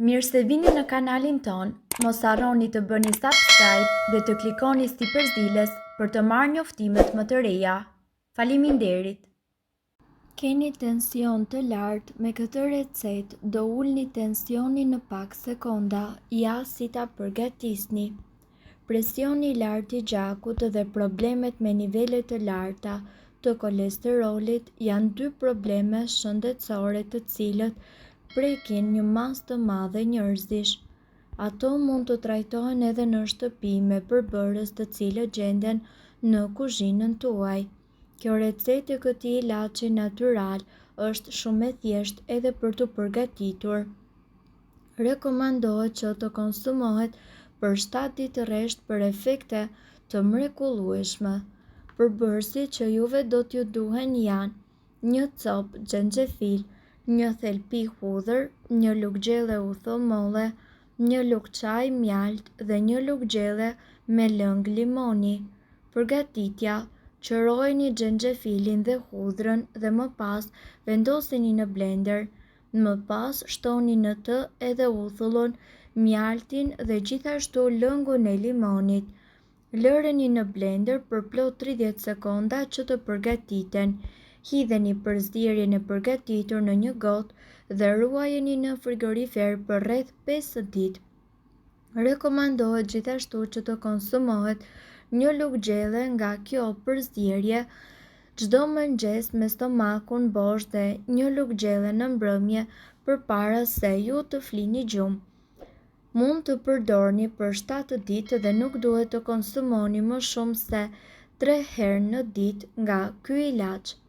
Mirë se vini në kanalin ton, mos harroni të bëni subscribe dhe të klikoni si përzieles për të marrë njoftimet më të reja. Faleminderit! Keni tension të lartë, me këtë recetë do ulni tensionin në pak sekonda, ja si ta përgatisni. Presioni i lartë i gjakut dhe problemet me nivele të larta të kolesterolit janë dy probleme shëndetësore të cilët prekin një masë të madhe njerëzish. Ato mund të trajtohen edhe në shtëpi me përbërës të cilët gjenden në kuzhinën tuaj. Kjo recetë e këtij ilaçi natyral është shumë e thjeshtë edhe për të përgatitur. Rekomandohet që të konsumohet për 7 ditë rresht për efekte të mrekullueshme. Përbërësit që juve do t'ju duhen janë një copë xhenxhefil, një thelpi hudhër, një lugë gjelle uthomolle, një lugë çaj mjalt dhe një lugë gjelle me lëng limoni. Përgatitja: qërojeni xhenxhefilin dhe hudhrën dhe më pas vendoseni në blender. Më pas shtoni në të edhe uthullon, mjaltin dhe gjithashtu lëngun e limonit. Lëreni në blender për plot 30 sekonda që të përgatiten. Hidheni përzierjen e përgatitur në një gotë dhe ruajeni në frigorifer për rreth 5 ditë. Rekomandohet gjithashtu që të konsumohet një lugë gjelle nga kjo përzierje çdo mëngjes me stomakun bosh dhe një lugë gjelle në mbrëmje përpara se ju të flini gjumë. Mund të përdorni për 7 ditë dhe nuk duhet të konsumoni më shumë se 3 herë në ditë nga ky ilaç.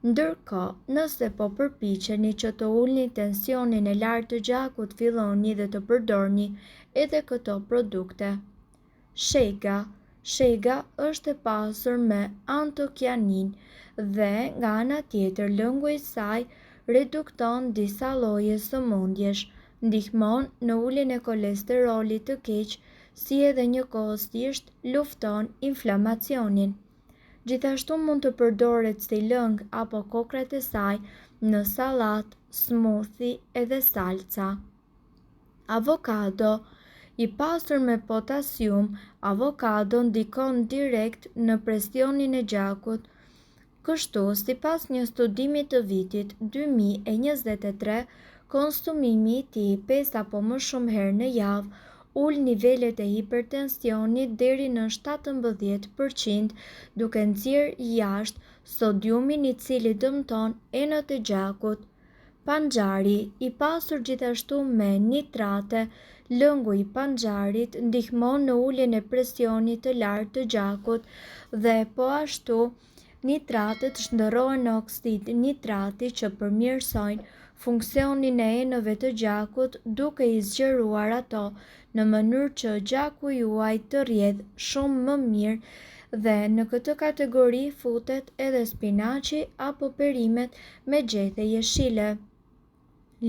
Ndërkohë, nëse po përpiqeni që të ulni tensionin e lartë të gjakut, filloni dhe të përdorni edhe këto produkte. Shega. Shega është e pasur me antokianin dhe nga ana tjetër lëngu i saj redukton disa lloje sëmundjesh, ndihmon në uljen e kolesterolit të keq, si edhe njëkohësisht lufton inflamacionin. Gjithashtu mund të përdoret si lëng apo kokrat e saj në sallatë, smoothie edhe salca. Avokado. I pasur me potasium, avokado ndikon direkt në presionin e gjakut. Kështu, sipas një studimi të vitit 2023, konsumimi i tij 5 apo më shumë herë në javë ul nivelet e hipertensionit deri në 17%, duke nxjerrë jashtë sodiumin i cili dëmton enët e gjakut. Panxari. I pasur gjithashtu me nitrate, lëngu i panxarit ndihmon në uljen e presionit të lartë të gjakut dhe po ashtu nitratet shndërrohen në oksid nitrati që përmirësojnë funksionin e enëve të gjakut duke i zgjeruar ato në mënyrë që gjaku juaj të rrjedhë shumë më mirë dhe në këtë kategori futet edhe spinaqi apo perimet me gjethe jeshile.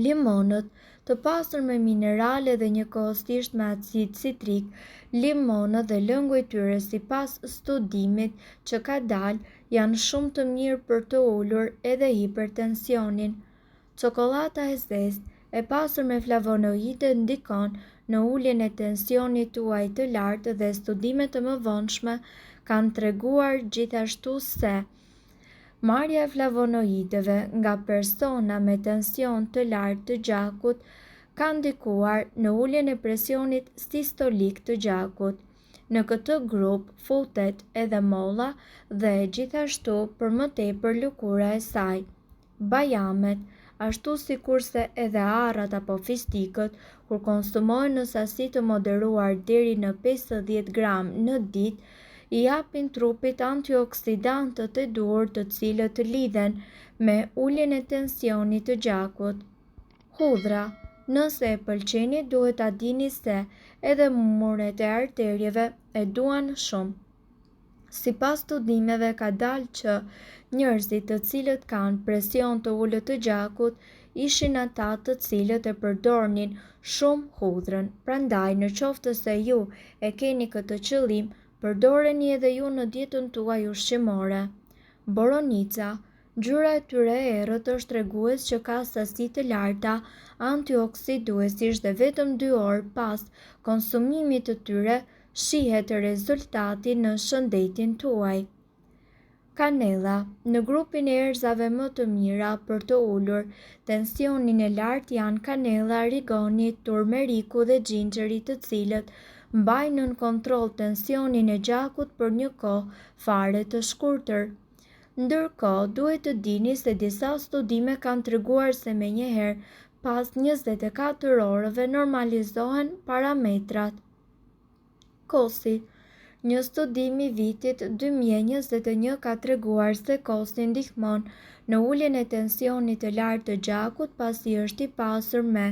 Limonët. Të pasur me minerale dhe njëkohësisht me acid citrik, limonët dhe lëngu i tyre sipas studimit që ka dalë janë shumë të mirë për të ulur edhe hipertensionin. Çokolata e zezë, e pasur me flavonoide, ndikon në uljen e tensionit tuaj të lartë dhe studimet të mëvonshme kanë treguar gjithashtu se marrja e flavonoideve nga persona me tension të lartë të gjakut ka ndikuar në uljen e presionit sistolik të gjakut. Në këtë grup futet edhe molla dhe gjithashtu për më tepër lëkura e saj. Bajamet, ashtu sikurse edhe arrat apo fistikët, kur konsumohen në sasi të moderuar deri në 50 gram në ditë, i japin trupit antioksidantët e duhur të cilët lidhen me uljen e tensionit të gjakut. Hudhra. Nëse e pëlqeni, duhet ta dini se edhe muret e arterieve e duan shumë. Sipas studimeve ka dalë që njerëzit të cilët kanë presion të ulët të gjakut ishin ata të cilët e përdornin shumë hudhrën. Prandaj, në qoftë se ju e keni këtë qëllim, përdoreni edhe ju në dietën tuaj ushqimore. Boronica. Ngjyra e tyre e errët është tregues që ka sasi të larta antioksiduesish dhe vetëm 2 orë pas konsumimit të tyre shihet rezultati në shëndetin tuaj. Kanella. Në grupin e erëzave më të mira për të ulur tensionin e lartë janë kanella, rigoni, turmeriku dhe xhinxheri, të cilët mbajnë nën kontroll tensionin e gjakut për një kohë fare të shkurtër. Ndërkohë, duhet të dini se disa studime kanë treguar se menjëherë pas 24 orëve normalizohen parametrat. Kosi. Një studim i vitit 2021 ka treguar se kosi ndihmon në uljen e tensionit të lartë të gjakut pasi është i pasur me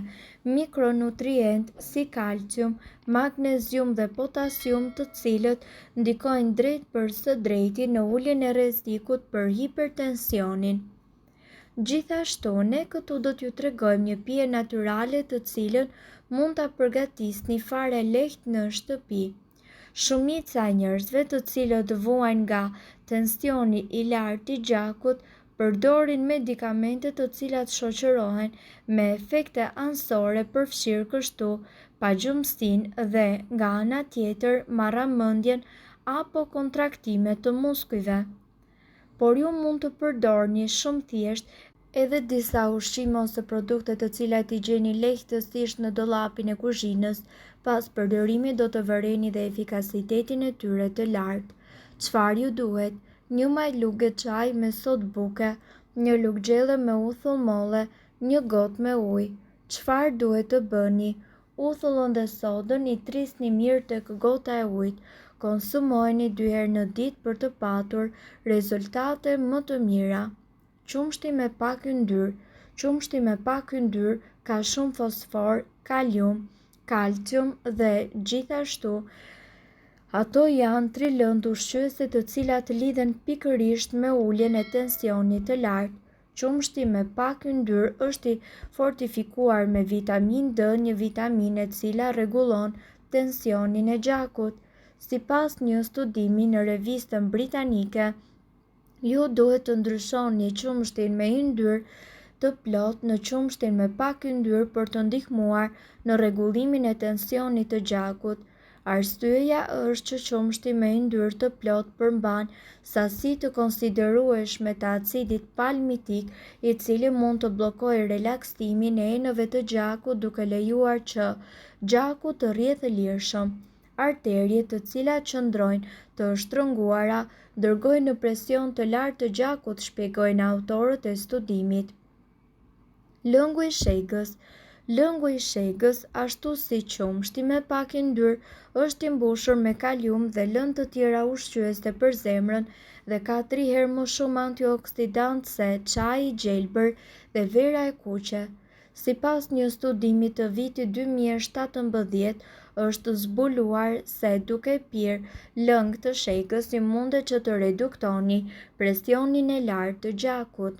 mikronutrientë si kalcium, magnezium dhe potasium, të cilët ndikojnë drejt për së drejti në uljen e rrezikut për hipertensionin. Gjithashtu, ne këtu do t'ju tregojmë një pije natyrale të cilën mund ta përgatisni fare lehtë në shtëpi. Shumica e njerëzve të cilët vuajnë nga tensioni i lartë i gjakut përdorin medikamente të cilat shoqërohen me efekte anësore, përfshirë kështu pagjumsinë dhe, nga ana tjetër, marramendjen apo kontraktime të muskujve. Por ju mund të përdorni shumë thjesht edhe disa ushqime ose produkte të cilat i gjeni lehtësisht në dollapin e kuzhinës. Pas përdorimit do të vëreni dhe efikasitetin e tyre të lartë. Çfarë ju duhet? Një majlugë çaj me sodë buke, një lugë gjelle me uthull molle, një gotë me ujë. Çfarë duhet të bëni? Uthullën dhe sodën i trisni mirë tek gota e ujit. Konsumojeni 2 herë në ditë për të patur rezultate më të mira. Qumshti me pak yndyrë. Qumshti me pak yndyrë ka shumë fosfor, kalium, kalcium dhe gjithashtu ato janë 3 lëndë ushqyese të cilat lidhen pikërisht me uljen e tensionit të lartë. Qumshti me pak yndyrë është i fortifikuar me vitaminë D, një vitaminë e cila rregullon tensionin e gjakut. Sipas një studimi në revistën britanike, ju duhet të ndryshoni qumshtin me yndyrë të plot në qumshtin me pak yndyrë për të ndihmuar në rregullimin e tensionit të gjakut. Arsyeja është që qumshti me yndyrë të plot përmban sasi të konsiderueshme të acidit palmitik, i cili mund të bllokojë relaksimin e enëve të gjakut duke lejuar që gjaku të rrjedhë lirshëm. Arterjet të cilat qëndrojnë të shtrënguara dërgojnë në presion të lartë të gjakut, shpjegojnë autorët e studimit. Lëngu i shegës. Lëngu i shegës, ashtu si qumshti me pak yndyrë, është i mbushur me kalium dhe lëndë të tjera ushqyese për zemrën dhe ka 3 herë më shumë antioksidantë se çaji i gjelbër dhe vera e kuqe. Sipas një studimi të vitit 2017, është zbuluar se duke pirë lëng të shegës i mundet që të reduktoni presionin e lartë të gjakut.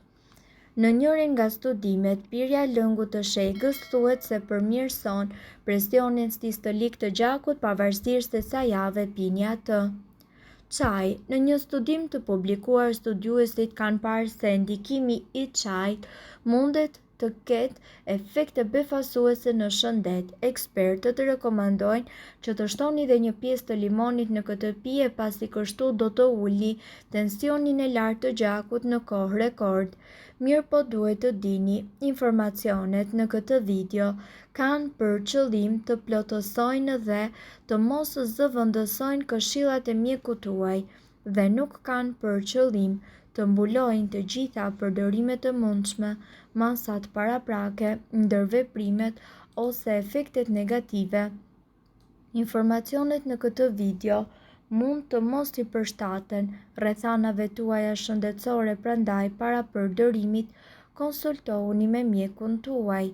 Në njërin nga studimet, pirja e lëngut të shegës thuhet se përmirëson presionin sistolik të gjakut pavarësisht se sa javë pini atë. Çaji. Në një studim të publikuar, studiuesit kanë parë se ndikimi i çajit mundet të ketë efekte befasuese në shëndet. Ekspertët rekomandojnë që të shtoni dhe një pjesë të limonit në këtë pije, pasi kështu do të ulni tensionin e lartë të gjakut në kohë rekord. Mirëpo duhet të dini, informacionet në këtë video kanë për qëllim të plotësojnë dhe të mos zëvendësojnë këshillat e mjekut tuaj dhe nuk kanë për qëllim të mbulojnë të gjitha përdorimet e mundshme, masat paraprake, ndërveprimet ose efektet negative. Informacionet në këtë video mund të mos i përshtaten rrethanave tuaja shëndetësore, prandaj para përdorimit konsultohuni me mjekun tuaj.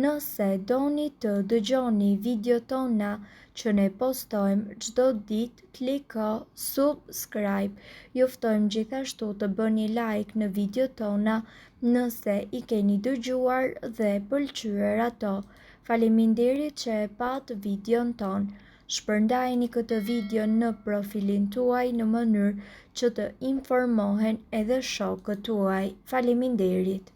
Nëse doni të dëgjoni video tona që ne postojmë çdo ditë, kliko subscribe. Ju ftojmë gjithashtu të bëni like në video tona nëse i keni dëgjuar dhe pëlqyer ato. Faleminderit që e pat videon ton. Shpërndajeni këtë video në profilin tuaj në mënyrë që të informohen edhe shokët tuaj. Faleminderit!